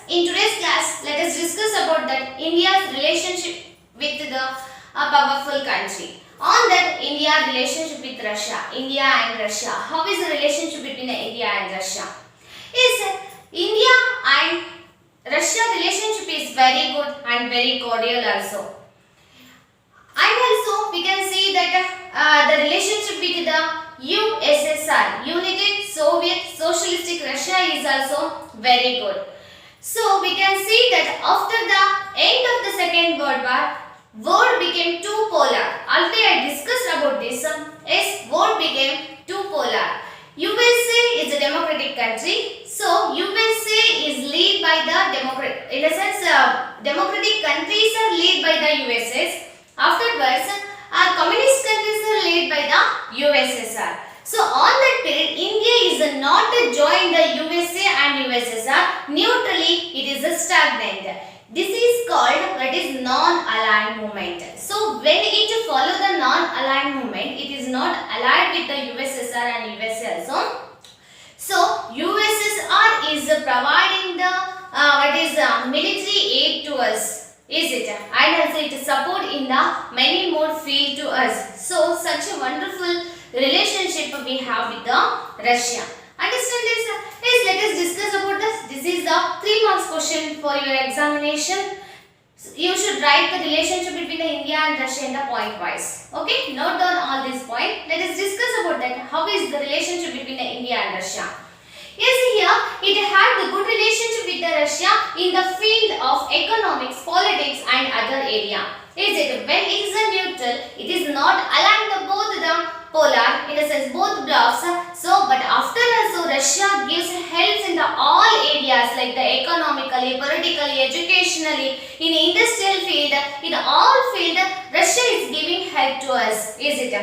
In today's class, let us discuss about that India's relationship with the powerful country. On that India relationship with Russia, India and Russia. How is the relationship between India and Russia? Is India and Russia relationship is very good and very cordial also. And also we can see that the relationship with the USSR, United Soviet Socialistic Russia, is also very good. So we can see that after the end of the Second World War, world became too polar. Already I discussed about this. Yes, world became too polar. USA is a democratic country. So USA is led by the democratic countries are led by the USS. Afterwards, communist countries are led by the USSR. So on that period, India is not joined the USA and USSR. Neutrally, it is stagnant. This is called non-aligned movement. So when it follow the non-aligned movement, it is not allied with the USSR and USA also. So USSR is providing the military aid to us, is it? And also it support in the many more field to us. So such a wonderful relationship we have with the Russia. Understand this? Yes, let us discuss about this. This is the 3 marks question for your examination. You should write the relationship between the India and Russia in the point wise. Okay, note down all these points. Let us discuss about that. How is the relationship between the India and Russia? Yes, here it had the good relationship with the Russia in the field of economics, politics and other area. Is it? When it is a neutral, it is not aligned to both the polar, in a sense both blocks. So, but after also Russia gives helps in the all areas like the economically, politically, educationally, in industrial field, in all field, Russia is giving help to us. Is it?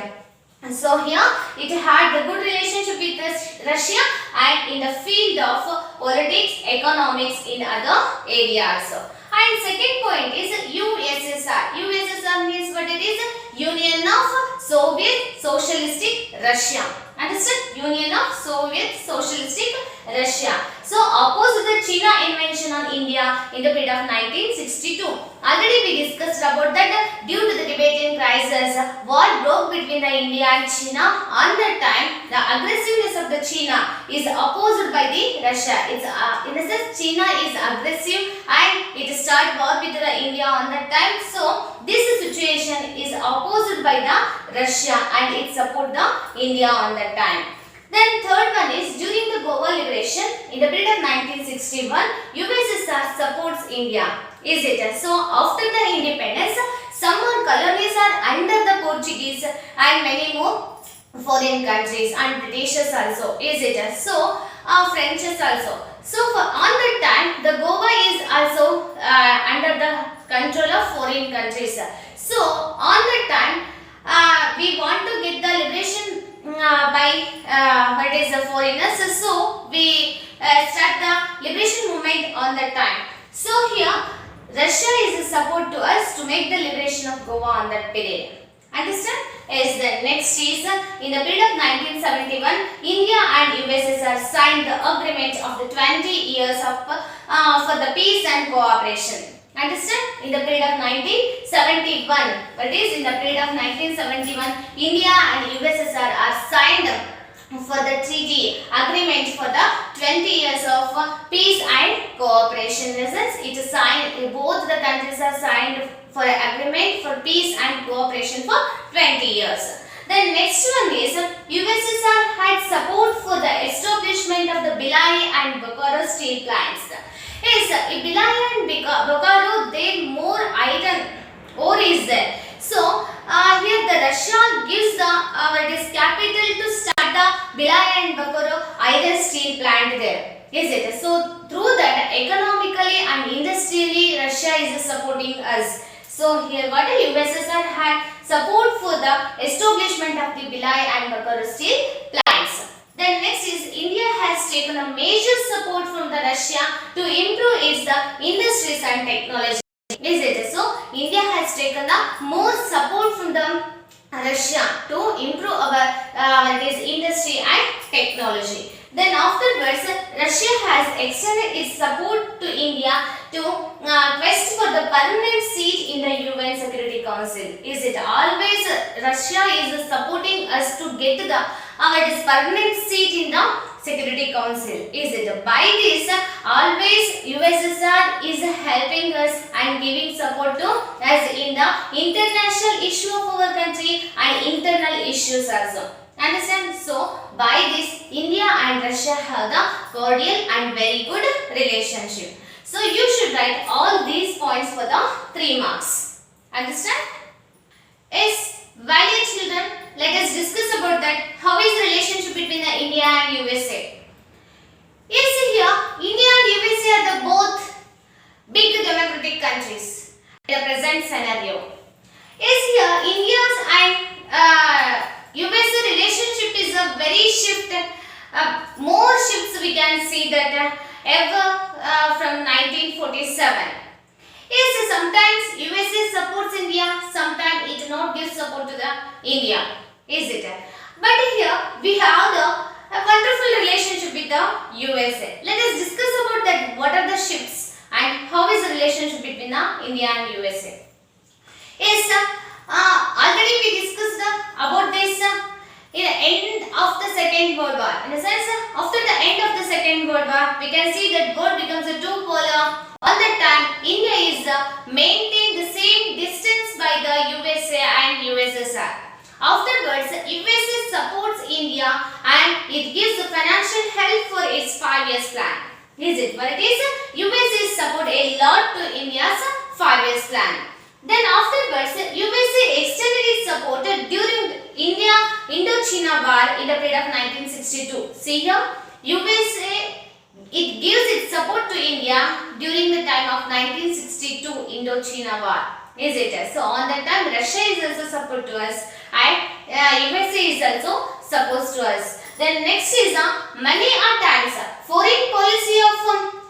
So here it had the good relationship with Russia and in the field of politics, economics in other areas. And second point is USSR. USSR means what it is? Union of Soviet Socialistic Russia. Understand? Union of Soviet Socialistic Russia. So opposed the China invention on India in the period of 1962. Already we discussed about that due to the Tibetan crisis, war broke between the India and China. On that time, the aggressiveness of the China is opposed by the Russia. It's in a sense China is aggressive and it start war with the India on that time. So this situation is opposed by the Russia and it support the India on that time. Then third one is during the Goa liberation in the period of 1961, USSR supports India. Is it? So after the independence, some more colonies are under the Portuguese and many more foreign countries and Britishers also. Is it? So Frenches also. So on that time, the Goa is also under the control of foreign countries. So on that time, we want to get the liberation by the foreigners. So we start the liberation movement on that time. So here Russia is a support to us to make the liberation of Goa on that period. Understand? Yes, the next is in the period of 1971, India and USSR signed the agreement of the 20 years of for the peace and cooperation. Understand? In the period of 1971, that is in the period of 1971, India and USSR are signed for the treaty agreement for the 20 years of peace and cooperation. In essence, it is signed, both the countries are signed for an agreement for peace and cooperation for 20 years. The next one is USSR had support for the establishment of the Bhilai and Bokaro steel plants. Yes, Bhilai and Bokaro, they more iron ore is there. So here the Russia gives the capital to start the Bhilai and Bokaro iron steel plant there. Is it? So through that economically and industrially Russia is supporting us. So here what the USSR had support for the establishment of the Bhilai and Bokaro steel plants. Then next is India has taken a major support from the Russia to improve its industries and technology. Is it? So India has taken the more support from the Russia to improve our industry and technology. Then afterwards, Russia has extended its support to India to quest for the permanent seat in the UN Security Council? Is it always Russia is supporting us to get the permanent seat in the Security Council? Is it by this always USSR is helping us and giving support to us in the international issue of our country and internal issues also? Understand? So by this India and Russia have the cordial and very good relationship. So you should write all these points for the 3 marks. Understand? Yes, valued children, let us discuss about that. How is the relationship between the India and USA? Yes, here India and USA are the both big democratic countries in the present scenario. Yes, here India's and USA relationship is a very shift. More shifts we can see that ever from 1947. Yes, sometimes USA supports India, sometimes it not gives support to the India, is it? But here we have a wonderful relationship with the USA. Let us discuss about that. What are the shifts and how is the relationship between the India and USA? Yes, already we discussed about this in the end of the Second World War. In a sense, after the end of the Second World War, we can see that world becomes a two-polar. All the time, India is maintained the same distance by the USA and USSR. Afterwards, USA supports India and it gives the financial help for its 5 years plan. Is it? But it is USA support a lot to India's 5 years plan. Then afterwards, USA extended its support during India-Indochina War in the period of 1962. See here, USA, it gives its support to India during the time of 1962 Indochina War. Is it? So on that time, Russia is also support to us and USA is also supposed to us. Then next is many a times foreign policy of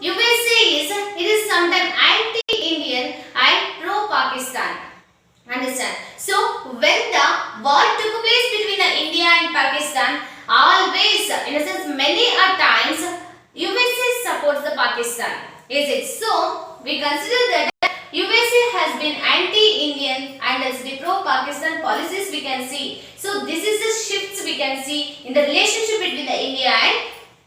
USA is it is sometimes anti-Indian and pro-Pakistan. Understand? So when the war took place between India and Pakistan, always in a sense many a times USA supports the Pakistan. Is it? So we consider that USA has been anti-Indian and as the pro-Pakistan policies we can see. So this is the shifts we can see in the relationship between the India and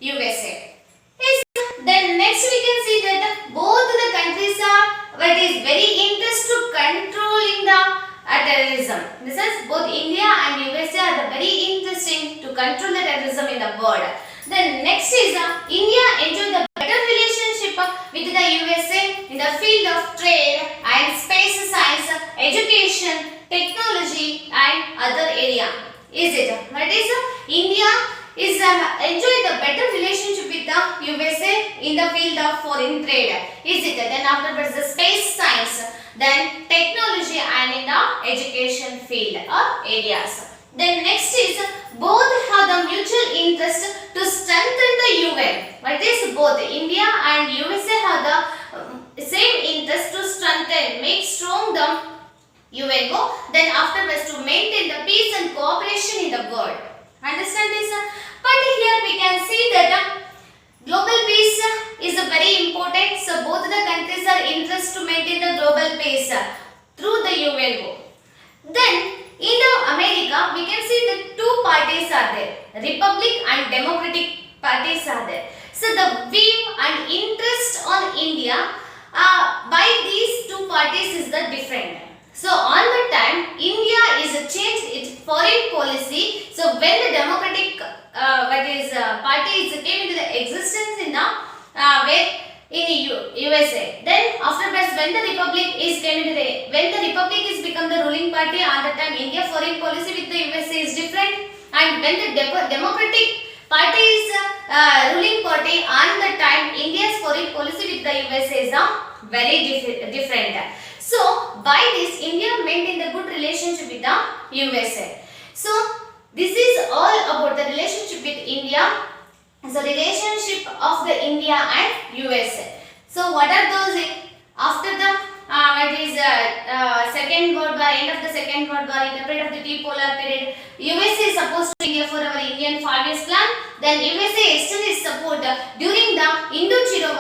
USA. Yes. Then next we can see that both the countries are very interest to controlling the terrorism. In the sense both India and USA are very interesting to control the terrorism in the world. Then next is India enjoy the better relationship with the USA in the field of trade and space science, education, technology and other area. Is it? What is India is enjoy the better relationship with the USA in the field of foreign trade. Is it? Then afterwards the space science, then technology and in the education field or areas. Then next is both have the mutual interest to strengthen the UN. But this both India and USA have the same interest to strengthen, make strong the UN go. Then afterwards to maintain the peace and cooperation in the world. Understand this? But here we can see that global peace is very important. So both the countries are interested to maintain the global peace through the UN go. Then in America, we can see that two parties are there, Republic and Democratic parties are there. So the view and interest on India by these two parties is the different. So on the time, India is changed its foreign policy. So when the Democratic party is came into the existence in the USA. Then afterwards when the Republic is become the ruling party, on the time India foreign policy with the USA is different, and when the Democratic party is ruling party, on the time India's foreign policy with the USA is very different. So by this India maintained a good relationship with the USA. So this is all about the relationship with India. So relationship of the India and USA. So what are those? After the Second World War, end of the Second World War, in the period of the depolar period, USA is supposed to India for our Indian 5 years plan. Then USA extended its support during the Indochina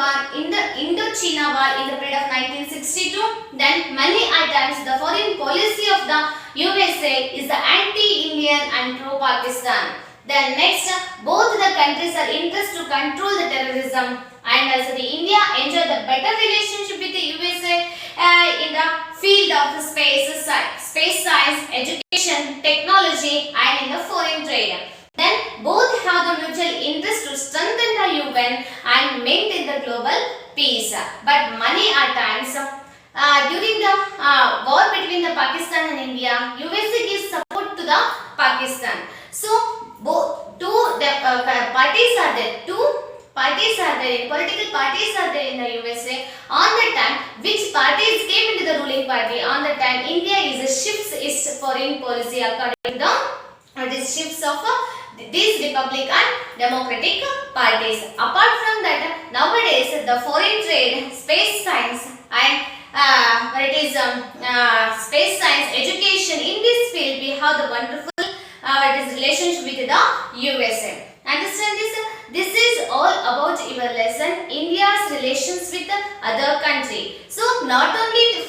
China War in the period of 1962. Then many times the foreign policy of the USA is the anti-Indian and pro-Pakistan. Then next, both the countries are interested to control the terrorism, and also the India enjoy the better relationship with the USA in the field of space science, education, technology, and in the foreign trade. Then both have the mutual interest to strengthen the UN and maintain the global peace. But many times during the war between the Pakistan and India, USA gives support to the Pakistan. So both parties are there. Two parties are there. Political parties are there in the USA. On the time, which parties came into the ruling party? On the time, India is a shifts its foreign policy according to the shifts of these Republican Democratic parties. Apart from that, nowadays the foreign trade, space science, and space science education, in this field we have the wonderful relationship with the USA. Understand this? This is all about your lesson, India's relations with the other country. So not only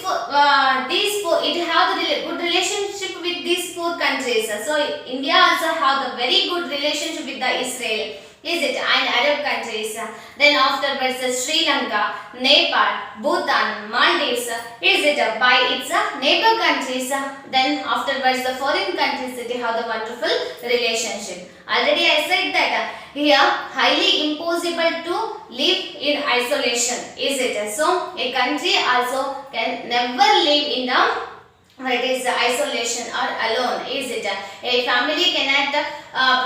these four, it have the good relationship with these four countries. So India also have the very good relationship with the Israel, is it, and Arab countries. Then afterwards Sri Lanka, Nepal, Bhutan, Maldives, is it, by its neighbor countries. Then afterwards the foreign countries, they have the wonderful relationship. Already I said that here highly impossible to live in isolation, is it. So a country also can never live in the isolation or alone, is it. A family cannot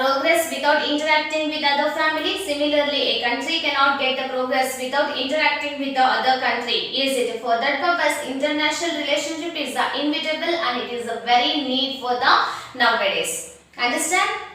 progress without interacting with other family. Similarly, a country cannot get the progress without interacting with the other country, is it. For that purpose, international relationship is inevitable and it is a very need for the nowadays. Understand?